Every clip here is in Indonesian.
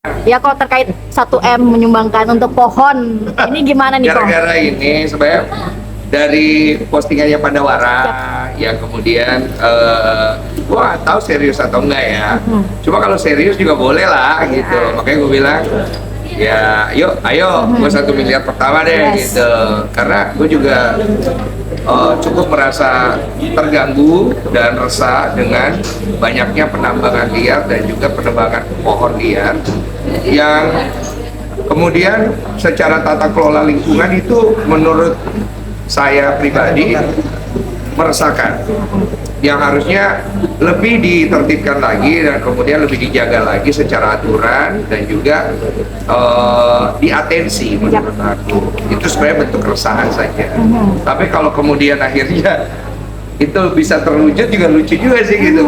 Ya kok terkait 1M menyumbangkan untuk pohon, ini gimana nih kok? Gara-gara ini sebenarnya dari postingannya Pandawara, yang kemudian gua nggak tahu serius atau enggak ya. Cuma kalau serius juga boleh lah gitu. Makanya gue bilang ya yuk ayo gue 1 miliar pertama deh gitu. Karena gue juga cukup merasa terganggu dan resah dengan banyaknya penambangan liar dan juga penebangan pohon liar yang kemudian secara tata kelola lingkungan itu menurut saya pribadi meresahkan, yang harusnya lebih ditertibkan lagi dan kemudian lebih dijaga lagi secara aturan dan juga diatensi menurut aku. Itu sebenarnya bentuk keresahan saja. Tapi kalau kemudian akhirnya itu bisa terwujud juga lucu juga sih gitu.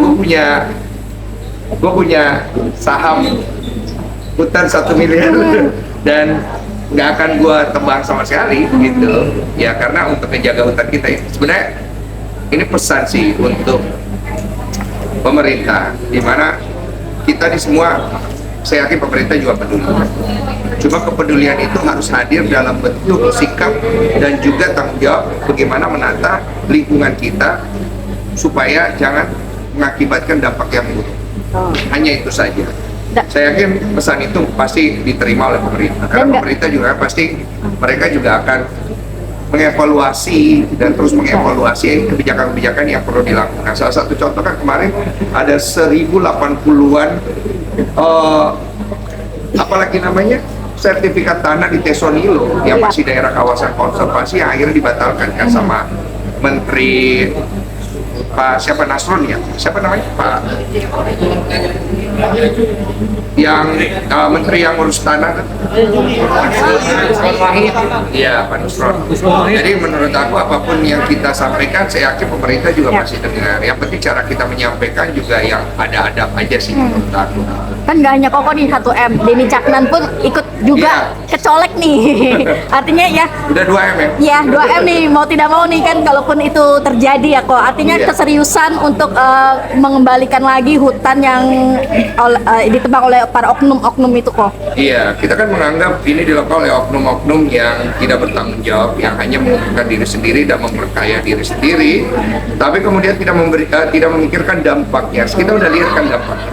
Gue punya saham hutan 1 miliar dan nggak akan gue tebang sama sekali gitu ya, karena untuk menjaga hutan kita sebenarnya ini pesan sih untuk pemerintah, dimana kita di semua, saya yakin pemerintah juga peduli, cuma kepedulian itu harus hadir dalam bentuk sikap dan juga tanggung jawab bagaimana menata lingkungan kita supaya jangan mengakibatkan dampak yang buruk. Hanya itu saja. Saya yakin pesan itu pasti diterima oleh pemerintah, karena pemerintah juga pasti mereka juga akan mengevaluasi dan terus mengevaluasi kebijakan-kebijakan yang perlu dilakukan. Salah satu contoh kan kemarin ada 1080-an apalagi namanya sertifikat tanah di Tesonilo yang masih daerah kawasan konservasi yang akhirnya dibatalkan kan sama Menteri Pak siapa Nasron ya, siapa namanya Pak yang menteri yang ngurus tanah kan? Iya, Pak Nusron. Jadi menurut aku apapun yang kita sampaikan, saya yakin pemerintah juga pasti dengar. Yang penting cara kita menyampaikan juga yang ada adab aja sih menurut aku. Kan nggak hanya Koko nih 1M, Denny Caknan pun ikut juga kecolek nih. Artinya ya udah 2M ya? Ya 2M nih, mau tidak mau nih kan kalaupun itu terjadi ya kok. Artinya keseriusan untuk mengembalikan lagi hutan yang ditebang oleh para oknum-oknum itu kok. Iya, kita kan menganggap ini dilakukan oleh oknum-oknum yang tidak bertanggung jawab, yang hanya menguntungkan diri sendiri dan memperkaya diri sendiri, tapi kemudian tidak memikirkan dampaknya. Kita udah lihat kan dampaknya.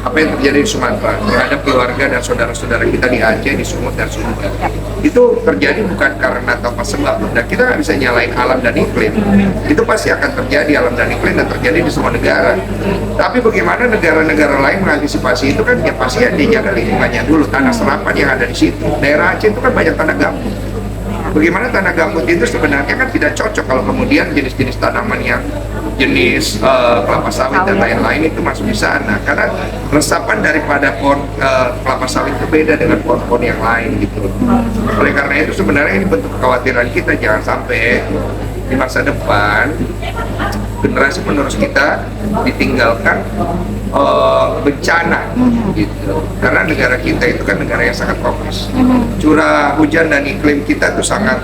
Apa yang terjadi di Sumatera terhadap keluarga dan saudara-saudara kita di Aceh, di Sumut dan Sumber. Itu terjadi bukan karena tanpa sebab, dan kita nggak bisa nyalain alam dan iklim. Itu pasti akan terjadi alam dan iklim dan terjadi di semua negara. Tapi bagaimana negara-negara lain mengantisipasi itu kan ya pasti ya dijaga lingkungannya dulu, tanah serapan yang ada di situ. Daerah Aceh itu kan banyak tanah gambut. Bagaimana tanah gambut itu sebenarnya kan tidak cocok kalau kemudian jenis-jenis tanaman yang jenis kelapa sawit dan lain-lain itu masuk di sana, karena resapan daripada pohon kelapa sawit itu beda dengan pohon-pohon yang lain gitu. Oleh karena itu sebenarnya ini bentuk kekhawatiran kita, jangan sampai di masa depan generasi penerus kita ditinggalkan bencana gitu, karena negara kita itu kan negara yang sangat tropis. Curah hujan dan iklim kita itu sangat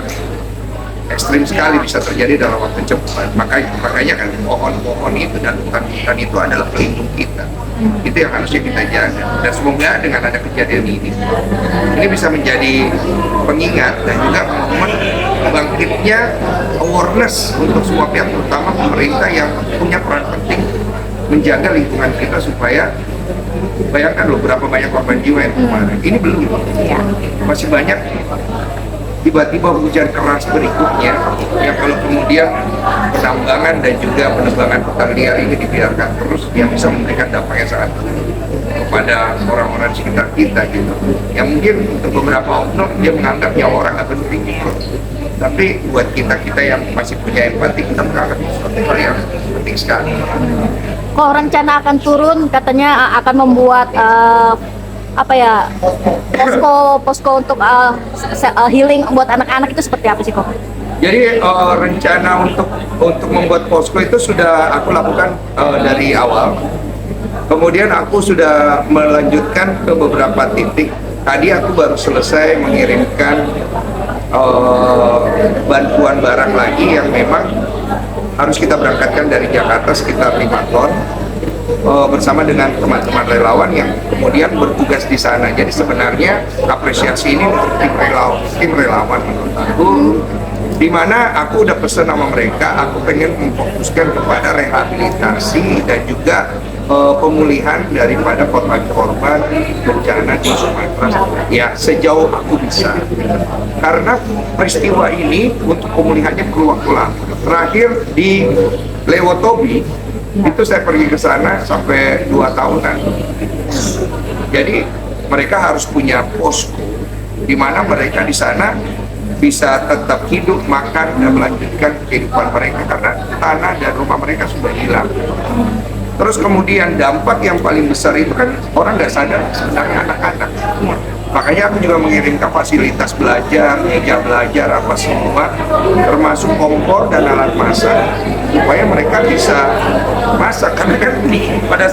ekstrim sekali, bisa terjadi dalam waktu cepat. Makanya kan pohon-pohon itu dan hutan-hutan itu adalah pelindung kita. Itu yang harusnya kita jaga. Dan semoga dengan ada kejadian ini bisa menjadi pengingat dan juga momen bangkitnya awareness untuk semua pihak, terutama pemerintah yang punya peran penting menjaga lingkungan kita supaya, bayangkan loh berapa banyak korban jiwa yang kemarin. Ini belum, masih banyak tiba-tiba hujan keras berikutnya yang kalau kemudian penambangan dan juga penebangan hutan liar ini dibiarkan terus, yang bisa memberikan dampak yang sangat kepada orang-orang di sekitar kita gitu. Yang mungkin untuk beberapa oknum dia menganggap nyawa orang nggak penting gitu. Tapi buat kita yang masih punya empati, kita menganggap sesuatu hal yang penting sekali. Kok rencana akan turun, katanya akan membuat posko untuk healing buat anak-anak, itu seperti apa sih kok? Jadi rencana untuk membuat posko itu sudah aku lakukan dari awal. Kemudian aku sudah melanjutkan ke beberapa titik. Tadi aku baru selesai mengirimkan bantuan barang lagi yang memang harus kita berangkatkan dari Jakarta sekitar 5 ton. bersama dengan teman-teman relawan yang kemudian bertugas di sana. Jadi sebenarnya apresiasi ini untuk tim relawan menurut aku, di mana aku udah pesan sama mereka, aku pengen memfokuskan kepada rehabilitasi dan juga pemulihan daripada korban-korban bencana di Sumatera ya sejauh aku bisa, karena peristiwa ini untuk pemulihannya perlu waktu lama. Terakhir di Lewotobi itu saya pergi ke sana sampai 2 tahunan, jadi mereka harus punya posko di mana mereka di sana bisa tetap hidup, makan, dan melanjutkan kehidupan mereka karena tanah dan rumah mereka sudah hilang. Terus kemudian dampak yang paling besar itu kan orang nggak sadar sebenarnya anak-anak. Makanya aku juga mengirimkan fasilitas belajar, meja belajar, apa semua, termasuk kompor dan alat masak, supaya mereka bisa masak. Karena kan pada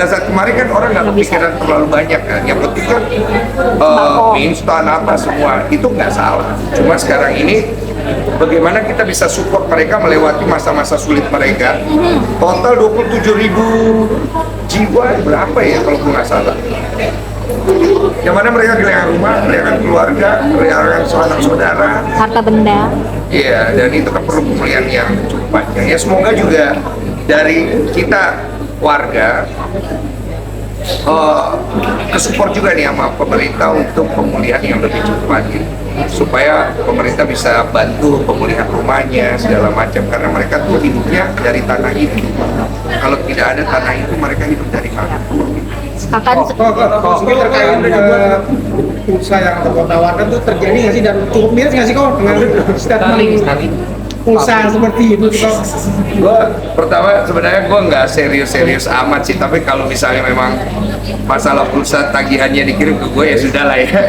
saat kemarin kan orang nggak kepikiran terlalu banyak kan. Yang penting kan mie instan apa semua, itu nggak salah. Cuma sekarang ini bagaimana kita bisa support mereka melewati masa-masa sulit mereka. Total 27.000 jiwa berapa ya kalau nggak salah. Yang mana mereka kehilangan rumah, kehilangan keluarga, kehilangan sanak saudara, harta benda. Iya, dan itu kan perlu pemulihan yang cukup panjang. Ya semoga juga dari kita warga kesupport juga nih sama pemerintah untuk pemulihan yang lebih cepat gitu, supaya pemerintah bisa bantu pemulihan rumahnya segala macam, karena mereka tuh hidupnya dari tanah itu. Kalau tidak ada tanah itu, mereka hidup dari mana? Akan Mungkin terkait dengan usaha yang Kau tawarkan itu terjadi nggak sih, dan cukup miris nggak sih kau dengan statement usaha seperti itu kau? Pertama sebenarnya gue nggak serius-serius amat sih, tapi kalau misalnya memang masalah pulsa tagihannya dikirim ke gue ya sudah lah ya.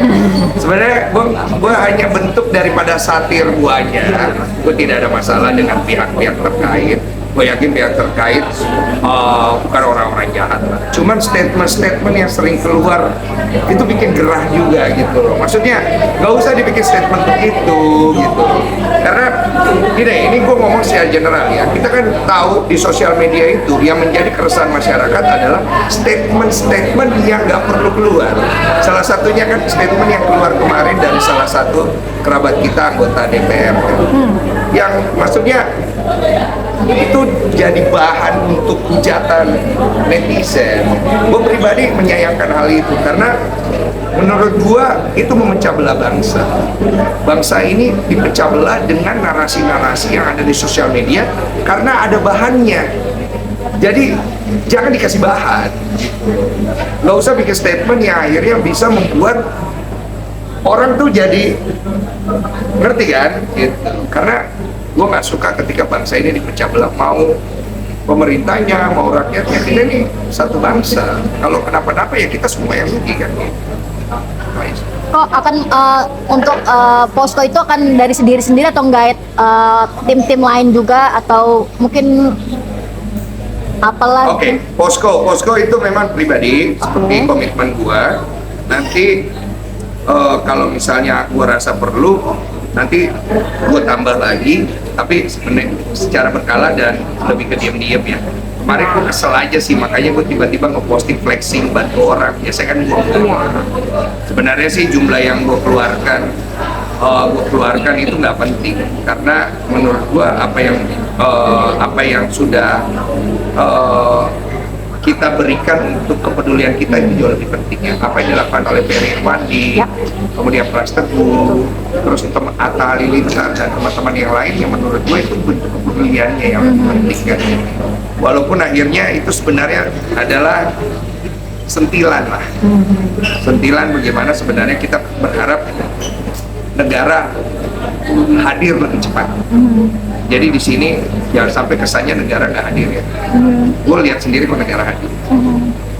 Sebenarnya gue hanya bentuk daripada satir guanya. Gue tidak ada masalah dengan pihak-pihak terkait. Gue yakin pihak terkait bukan orang-orang jahat lah. Cuman statement-statement yang sering keluar itu bikin gerah juga gitu loh. Maksudnya nggak usah dibikin statement begitu gitu. Karena gini, ini gue ngomong secara general ya. Kita kan tahu di sosial media itu yang menjadi keresahan masyarakat adalah statement-statement yang nggak perlu keluar. Salah satunya kan statement yang keluar kemarin dari salah satu kerabat kita anggota DPR yang maksudnya itu jadi bahan untuk hujatan netizen. Gue pribadi menyayangkan hal itu karena menurut gue itu memecah belah bangsa. Bangsa ini dipecah belah dengan narasi-narasi yang ada di sosial media karena ada bahannya. Jadi jangan dikasih bahan. Gak usah bikin statement yang akhirnya bisa membuat orang tuh jadi ngerti kan? Gitu. Karena gue nggak suka ketika bangsa ini dipecah belah, mau pemerintahnya, mau rakyatnya. Kita ini satu bangsa. Kalau kenapa-napa ya kita semua yang rugi kan. kok akan untuk posko itu akan dari sendiri atau enggak tim-tim lain juga atau mungkin apalah? Oke, posko itu memang pribadi seperti komitmen gua. Nanti kalau misalnya gua rasa perlu, nanti gua tambah lagi, tapi sebenarnya secara berkala dan lebih ke diam-diam ya. Kemarin gue kesel aja sih, makanya gue tiba-tiba ngeposting flexing bantu orang. Biasanya kan gue sebenarnya sih jumlah yang gue keluarkan itu nggak penting, karena menurut gue apa yang sudah kita berikan untuk kepedulian kita itu jauh lebih penting ya. Apa yang dilakukan oleh Peri Irwandi, kemudian Pras Teguh, terus Atta Halilintar dan teman-teman yang lain, yang menurut gue itu bentuk kepeduliannya yang lebih penting kan. Walaupun akhirnya itu sebenarnya adalah sentilan lah, sentilan bagaimana sebenarnya kita berharap negara hadir lebih cepat. Jadi di sini jangan sampai kesannya negara nggak hadir ya. Gue lihat sendiri kok negara hadir.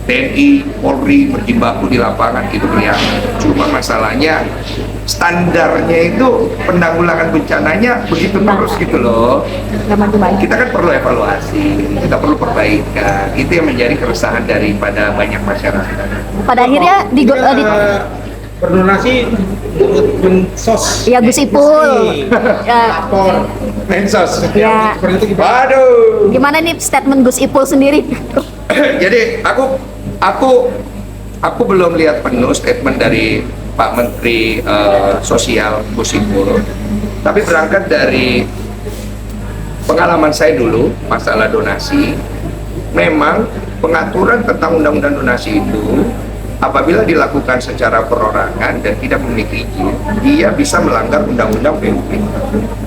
TNI, Polri berjibaku di lapangan itu kelihatan. Cuma masalahnya standarnya itu penanggulangan bencananya begitu terus gitu loh. Kita kan perlu evaluasi, kita perlu perbaikan. Itu yang menjadi keresahan daripada banyak masyarakat. Pada akhirnya berdonasi mensos. ya Gus Ipul. Ya, Lapor. Mensos. Ya. Seperti itu gimana? Waduh. gimana nih statement Gus Ipul sendiri? Jadi aku belum lihat penuh statement dari Pak Menteri Sosial Gus Ipul, tapi berangkat dari pengalaman saya dulu masalah donasi, memang pengaturan tentang undang-undang donasi itu apabila dilakukan secara perorangan dan tidak memiliki izin, dia bisa melanggar undang-undang PUP,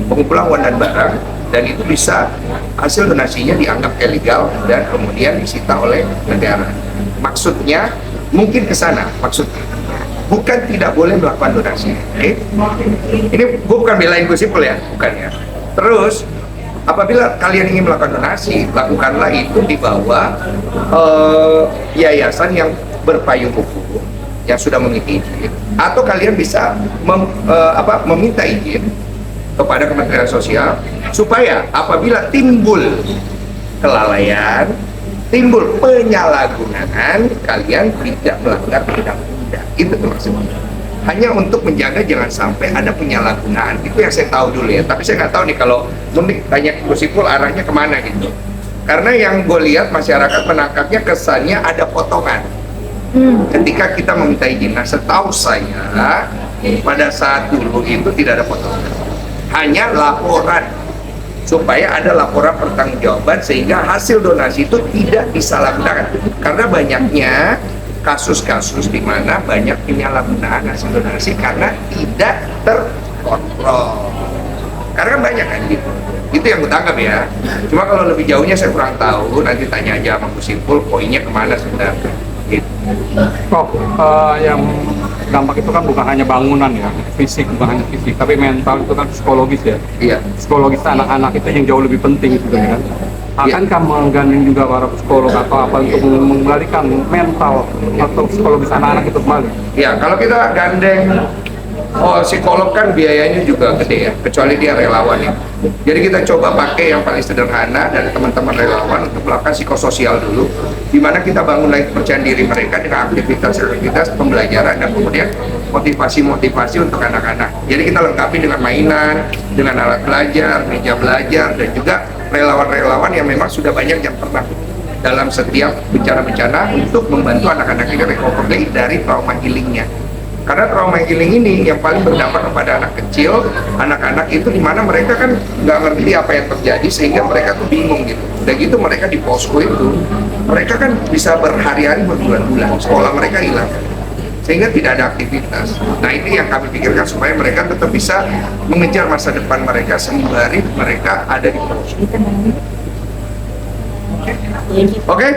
pengumpulan uang dan barang, dan itu bisa hasil donasinya dianggap ilegal dan kemudian disita oleh negara. Maksudnya mungkin ke sana, maksudnya bukan tidak boleh melakukan donasi. Ini gue bukan belain Gus Ipul ya, bukan ya. Terus apabila kalian ingin melakukan donasi, lakukanlah itu di bawah yayasan yang berpayung hukum yang sudah memiliki izin, atau kalian bisa meminta izin kepada Kementerian Sosial supaya apabila timbul kelalaian, timbul penyalahgunaan, kalian tidak melanggar undang-undang. Itu maksudnya. Hanya untuk menjaga jangan sampai ada penyalahgunaan. Itu yang saya tahu dulu ya. Tapi saya nggak tahu nih kalau tanya Gus Ipul arahnya kemana gitu. Karena yang gue lihat masyarakat menangkapnya kesannya ada potongan. Ketika kita meminta izin. Nah, setahu saya pada saat dulu itu tidak ada potongan. Hanya laporan. Supaya ada laporan pertanggungjawaban sehingga hasil donasi itu tidak disalahgunakan. Karena banyaknya kasus-kasus di mana banyak penyalahgunaan hasil donasi karena tidak terkontrol. Karena kan banyak kan gitu. Itu yang gue tangkap ya. Cuma kalau lebih jauhnya saya kurang tahu. Nanti tanya aja sama Gus Ipul poinnya kemana sebenarnya. Gitu. Yang dampak itu kan bukan hanya bangunan ya, fisik, bukan hanya fisik, tapi mental itu kan psikologis ya. Iya. Psikologis anak-anak itu yang jauh lebih penting sebenarnya kan. Akankah menggandeng juga para psikolog atau apa untuk mengembalikan mental atau psikologis anak-anak itu kembali? Ya, kalau kita gandeng psikolog kan biayanya juga gede ya, kecuali dia relawan ya. Jadi kita coba pakai yang paling sederhana dari teman-teman relawan untuk melakukan psikososial dulu, di mana kita bangun lagi kepercayaan diri mereka dengan aktivitas pembelajaran dan kemudian motivasi untuk anak-anak. Jadi kita lengkapi dengan mainan, dengan alat belajar, meja belajar, dan juga relawan-relawan yang memang sudah banyak yang pernah dalam setiap bencana-bencana untuk membantu anak-anak ini recovery dari trauma healingnya. Karena trauma healing ini yang paling berdampak kepada anak kecil, anak-anak itu dimana mereka kan nggak ngerti apa yang terjadi sehingga mereka tuh bingung gitu. Dan gitu mereka di posko itu, mereka kan bisa berhari-hari berbulan-bulan, sekolah mereka hilang. Sehingga tidak ada aktivitas. Nah ini yang kami pikirkan supaya mereka tetap bisa mengejar masa depan mereka sembari mereka ada di posko. Oke?